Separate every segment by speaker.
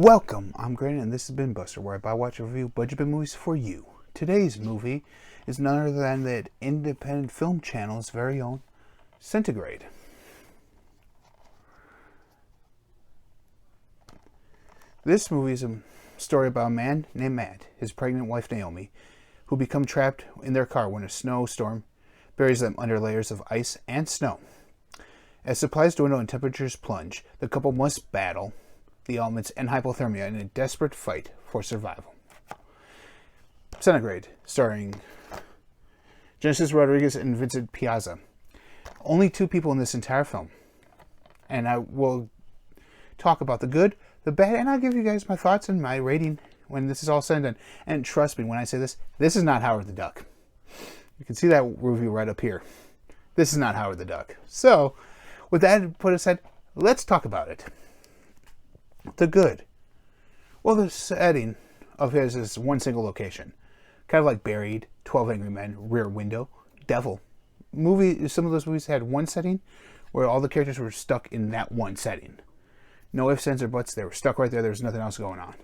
Speaker 1: Welcome, I'm Grant, and this is BINBUSTER, where I buy, watch, and review budget bin movies for you. Today's movie is none other than that independent film channel's very own Centigrade. This movie is a story about a man named Matt, his pregnant wife Naomi, who become trapped in their car when a snowstorm buries them under layers of ice and snow. As supplies dwindle and temperatures plunge, the couple must battle the elements and hypothermia in a desperate fight for survival. Centigrade, starring Genesis Rodriguez and Vincent Piazza. Only two people in this entire film. And I will talk about the good, the bad, and I'll give you guys my thoughts and my rating when this is all said and done. And trust me, when I say this, this is not Howard the Duck. You can see that review right up here. This is not Howard the Duck. So, with that put aside, let's talk about it. The good. Well, the setting of his is one single location. Kind of like Buried, 12 Angry Men, Rear Window, Devil. Some of those movies had one setting where all the characters were stuck in that one setting. No ifs, ands, or buts. They were stuck right there. There was nothing else going on.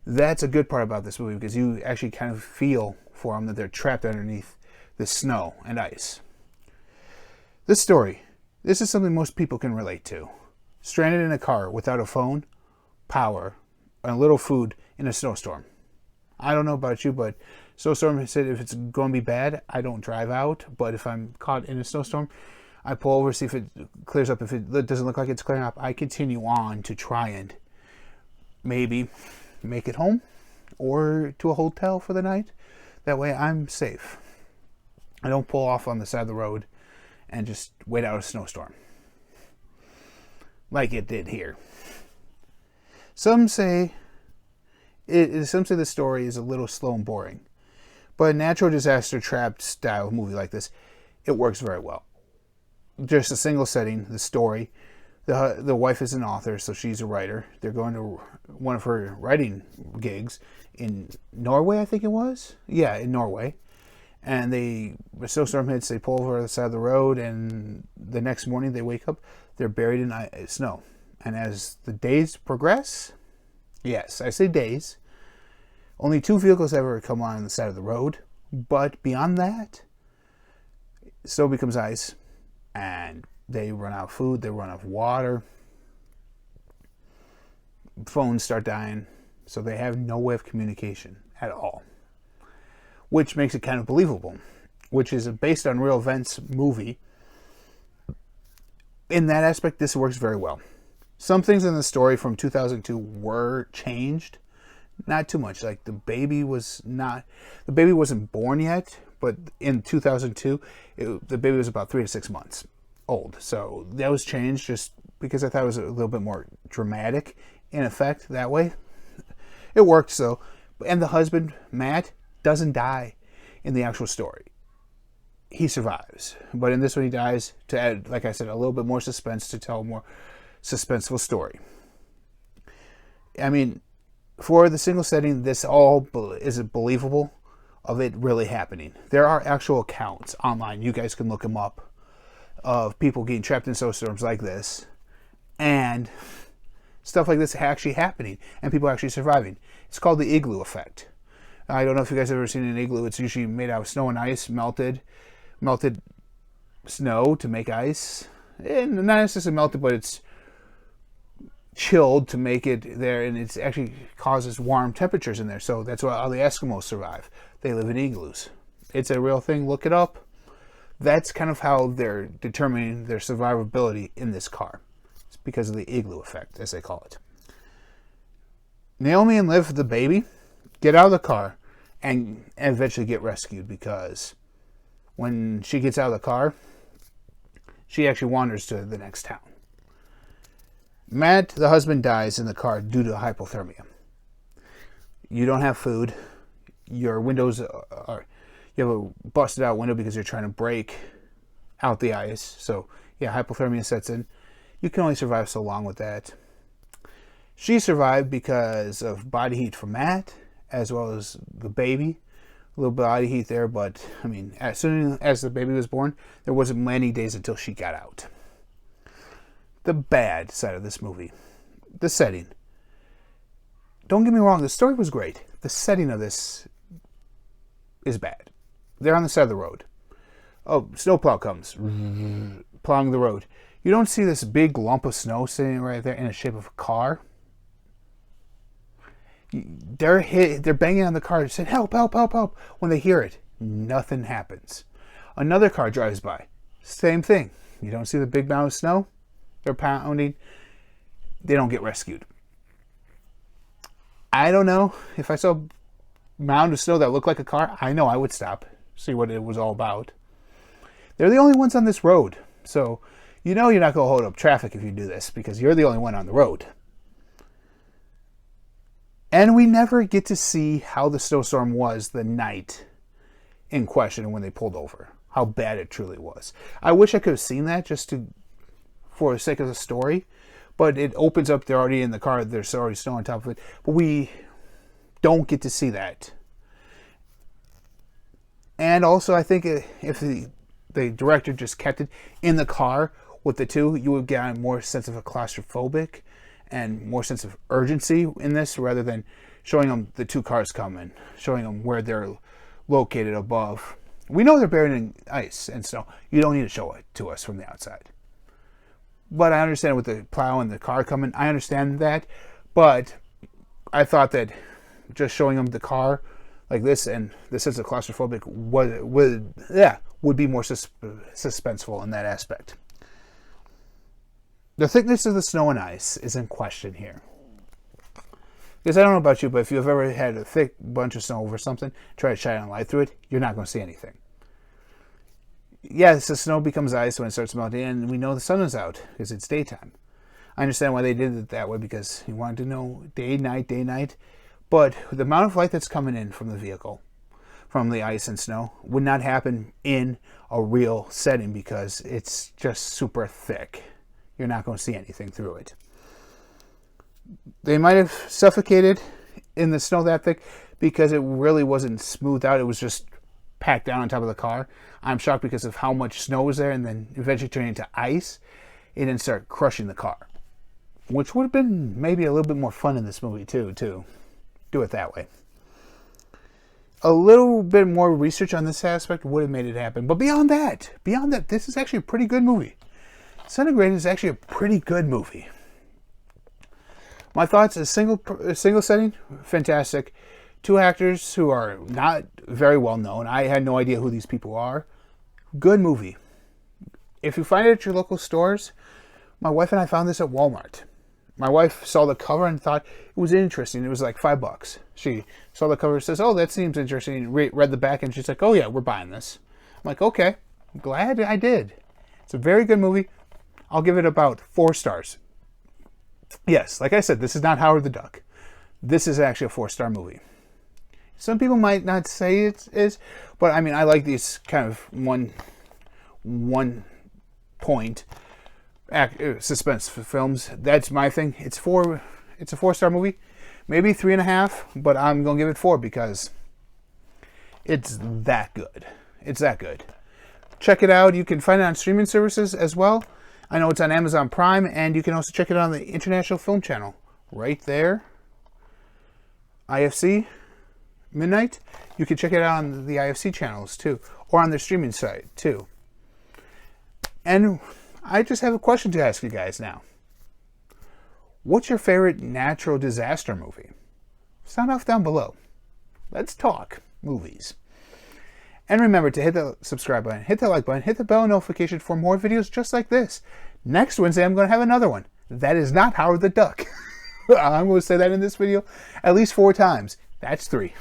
Speaker 1: That's a good part about this movie because you actually kind of feel for them that they're trapped underneath the snow and ice. This story. This is something most people can relate to. Stranded in a car without a phone, power, and a little food in a snowstorm. I don't know about you, but snowstorm said if it's going to be bad, I don't drive out. But if I'm caught in a snowstorm, I pull over, see if it clears up. If it doesn't look like it's clearing up, I continue on to try and maybe make it home or to a hotel for the night. That way I'm safe. I don't pull off on the side of the road and just wait out a snowstorm like it did here. Some say the story is a little slow and boring, but a natural disaster trapped style movie like this, it works very well. Just a single setting, the story. The wife is an author, so she's a writer. They're going to one of her writing gigs in Norway, I think it was. Yeah, in Norway. And a snowstorm hits, they pull over the side of the road, and the next morning they wake up, they're buried in snow. And as the days progress, yes, I say days, only two vehicles ever come on the side of the road, but beyond that, snow becomes ice, and they run out of food, they run out of water, phones start dying, so they have no way of communication at all. Which makes it kind of believable, which is a based on real events movie. In that aspect, this works very well. Some things in the story from 2002 were changed. Not too much. Like the baby wasn't born yet, but in 2002, the baby was about 3 to 6 months old. So that was changed just because I thought it was a little bit more dramatic in effect that way. It worked so. And the husband, Matt, doesn't die in the actual story. He survives. But in this one he dies to add, like I said, a little bit more suspense to tell a more suspenseful story. I mean, for the single setting, this all is believable of it really happening. There are actual accounts online, you guys can look them up, of people getting trapped in snowstorms like this and stuff like this actually happening and people actually surviving. It's called the igloo effect. I don't know if you guys have ever seen an igloo. It's usually made out of snow and ice, melted snow to make ice. And not necessarily melted, but it's chilled to make it there, and it actually causes warm temperatures in there. So that's why all the Eskimos survive. They live in igloos. It's a real thing. Look it up. That's kind of how they're determining their survivability in this car. It's because of the igloo effect, as they call it. Naomi and Liv, the baby, get out of the car and eventually get rescued because when she gets out of the car, she actually wanders to the next town. Matt, the husband, dies in the car due to hypothermia. You don't have food. Your windows are... You have a busted out window because you're trying to break out the ice. So, yeah, hypothermia sets in. You can only survive so long with that. She survived because of body heat from Matt, as well as the baby. A little body heat there, but, I mean, as soon as the baby was born, there wasn't many days until she got out. The bad side of this movie. The setting. don't get me wrong, the story was great. The setting of this is bad. They're on the side of the road. Oh, snowplow comes, plowing the road. You don't see this big lump of snow sitting right there in the shape of a car. They're banging on the car, saying, help, help, help, help. When they hear it, nothing happens. Another car drives by. Same thing. You don't see the big mound of snow. They're pounding. They don't get rescued. I don't know. If I saw a mound of snow that looked like a car, I know I would stop, see what it was all about. They're the only ones on this road. So you know you're not going to hold up traffic if you do this, because you're the only one on the road. And we never get to see how the snowstorm was the night in question when they pulled over. How bad it truly was. I wish I could have seen that just for the sake of the story. But it opens up, they're already in the car, there's already snow on top of it. But we don't get to see that. And also, I think if the director just kept it in the car with the two, you would get a more sense of a claustrophobic and more sense of urgency in this, rather than showing them the two cars coming, showing them where they're located above. We know they're buried in ice and snow. You don't need to show it to us from the outside. But I understand with the plow and the car coming, I understand that. But I thought that just showing them the car like this and the sense of claustrophobic would be more suspenseful in that aspect. The thickness of the snow and ice is in question here. Because I don't know about you, but if you've ever had a thick bunch of snow over something, try to shine a light through it, you're not going to see anything. Yes, the snow becomes ice when it starts melting, and we know the sun is out because it's daytime. I understand why they did it that way, because you wanted to know day, night. But the amount of light that's coming in from the vehicle, from the ice and snow, would not happen in a real setting because it's just super thick. You're not going to see anything through it. They might have suffocated in the snow that thick because it really wasn't smoothed out. It was just packed down on top of the car. I'm shocked because of how much snow was there, and then eventually turned into ice. It didn't start crushing the car, which would have been maybe a little bit more fun in this movie too, to do it that way. A little bit more research on this aspect would have made it happen. But beyond that, this is actually a pretty good movie. Centigrade is actually a pretty good movie. My thoughts: a single setting, fantastic. Two actors who are not very well known. I had no idea who these people are. Good movie. If you find it at your local stores, my wife and I found this at Walmart. My wife saw the cover and thought it was interesting. It was like $5. She saw the cover and says, oh, that seems interesting. Read the back and she's like, oh yeah, we're buying this. I'm like, okay, I'm glad I did. It's a very good movie. I'll give it about 4 stars. Yes, like I said, this is not Howard the Duck. This is actually a 4-star movie. Some people might not say it is, but I mean, I like these kind of one point suspense films. That's my thing. It's a 4-star movie, maybe 3.5, but I'm gonna give it 4 because it's that good. It's that good. Check it out. You can find it on streaming services as well. I know it's on Amazon Prime, and you can also check it on the International Film Channel right there. IFC Midnight. You can check it out on the IFC channels too, or on their streaming site too. And I just have a question to ask you guys now. What's your favorite natural disaster movie? Sound off down below. Let's talk movies. And remember to hit the subscribe button, hit the like button, hit the bell notification for more videos just like this. Next Wednesday, I'm going to have another one. That is not Howard the Duck. I'm going to say that in this video at least 4 times. That's 3.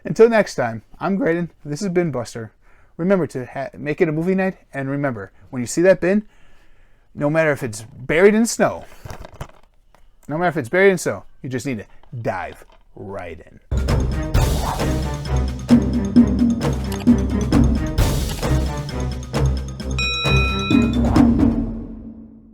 Speaker 1: Until next time, I'm Graydon. This has been Buster. Remember to make it a movie night. And remember, when you see that bin, no matter if it's buried in snow, you just need to dive right in.